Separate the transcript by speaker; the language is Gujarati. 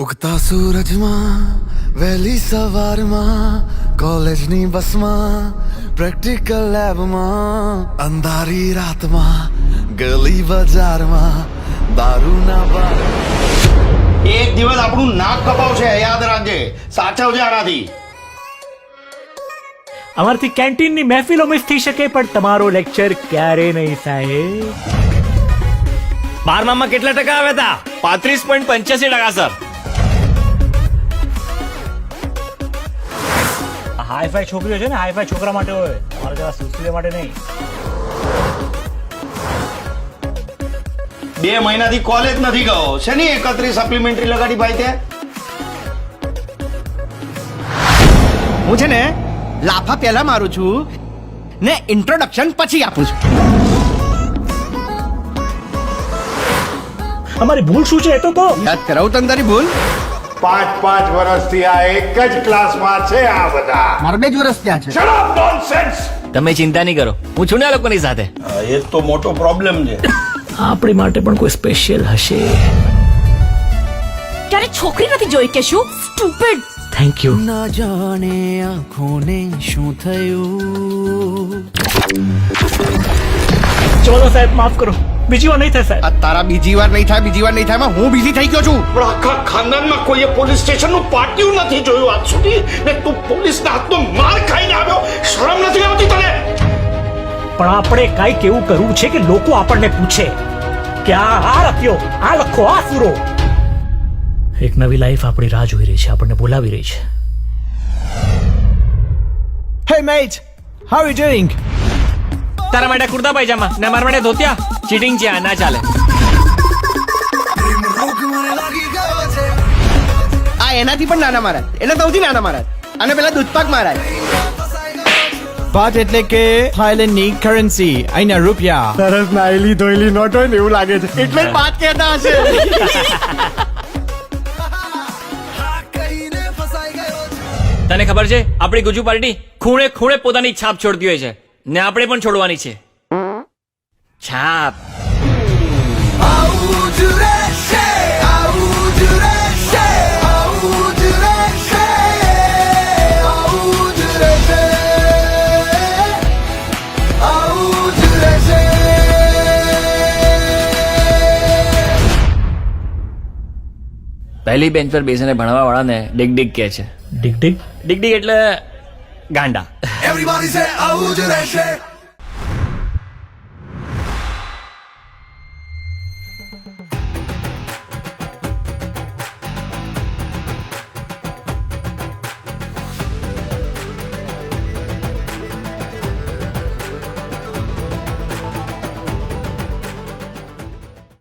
Speaker 1: ઉગતા સૂરજમાં વહેલી સવારમાં કોલેજની બસમાં પ્રેક્ટિકલ લેબમાં અંધારી રાતમાં ગલી બજારમાં દારૂના બાર.
Speaker 2: એક દિવસ આપણું નાક કપાવશે, યાદ રાખજે. સાચવજે આનાથી.
Speaker 3: અમારથી કેન્ટીનની મહેફિલો મિસ થઈ શકે પણ તમારો લેક્ચર ક્યારે નહીં સાહેબ.
Speaker 4: 12માં કેટલા ટકા આવ્યા હતા? 35.85% સર.
Speaker 3: હાઈફાઈ છોકરીઓ છે ને, હાઈફાઈ છોકરા માટે હોય, અમારા જેવા સુસ્તીઓ માટે નહીં.
Speaker 2: 2 મહિનાથી કોલેજ નથી ગયો. શેની 31 સપ્લિમેન્ટરી લગાડી ભાઈ તે?
Speaker 5: હું છે ને લાફા પહેલા મારું છું ને ઇન્ટ્રોડક્શન પછી આપું છું.
Speaker 3: અમારી ભૂલ શું છે એ તો કહો.
Speaker 5: યાદ કરાવું તને તારી ભૂલ.
Speaker 6: 5 વર્ષથી આ એક જ ક્લાસમાં છે આ બધા.
Speaker 5: મારા 2 જ વર્ષ ત્યાં છે.
Speaker 6: Shut up, nonsense!
Speaker 4: તમે ચિંતા નહીં કરો, હું છું ને આ લોકોની સાથે.
Speaker 2: એ તો મોટો પ્રોબ્લેમ છે.
Speaker 3: આપણી માટે પણ કોઈ સ્પેશિયલ હશે.
Speaker 7: ત્યારે છોકરી નથી જોઈ કે શું? સ્ટુપિડ.
Speaker 3: Thank you.
Speaker 1: ન જાણે આંખોને શું થયું.
Speaker 3: ચલો સાહેબ, માફ કરો, બીજી વાર નહીં થાય સાહેબ.
Speaker 5: આ તારા બીજી વાર નહીં થાય, બીજી વાર નહીં થાય માં હું બિઝી થઈ ગયો છું.
Speaker 2: પણ આખા ખાનદાનમાં કોઈએ પોલીસ સ્ટેશનનું પાટિયું નથી જોયું આજ સુધી. ને તું પોલીસના હાથનો માર ખાઈને આવ્યો. શરમ નથી આવતી તને?
Speaker 3: પણ આપણે કાંઈક એવું કરવું છે કે લોકો આપણને પૂછે કે આ રત્યો, આ લખો, આ સુરો. એક નવી લાઈફ આપણી રાહ જોઈ રહી છે, આપણને બોલાવી રહી છે.
Speaker 5: Hey mate, how are you doing?
Speaker 4: તારા માટે કુર્તા પાયજામા ને મારા માટે ધોતિયા. ચીટિંગ છે, આ ના ચાલે.
Speaker 5: આ એનાથી પણ નાના મારા, એના સૌથી નાના મારા, અને પેલા દૂધપાક મારા.
Speaker 8: બાટ એટલે કે થાઈલેન્ડની કરન્સી, અહીંના રૂપિયા.
Speaker 6: સરસ નાઈલી ધોઈલી નોટ હોય ને એવું લાગે છે.
Speaker 5: એટલે જ બાત કહેતા હશે.
Speaker 4: તને ખબર છે આપણી ગુજુ પાર્ટી ખૂણે ખૂણે પોતાની છાપ છોડતી હોય છે ને આપણે પણ છોડવાની છે છાપ.
Speaker 1: આવું જ રહેશે, આવું જ રહેશે, આવું જ રહેશે, આવું જ રહેશે, આવું જ રહેશે.
Speaker 4: પહેલી બેન્ચ પર બેસીને ભણવા વાળાને ડિગ ડિગ કહે છે.
Speaker 3: Dig dig.
Speaker 4: ડિગ ડિગ એટલે ગાંડા.
Speaker 1: Everybody say આવું જ રહેશે.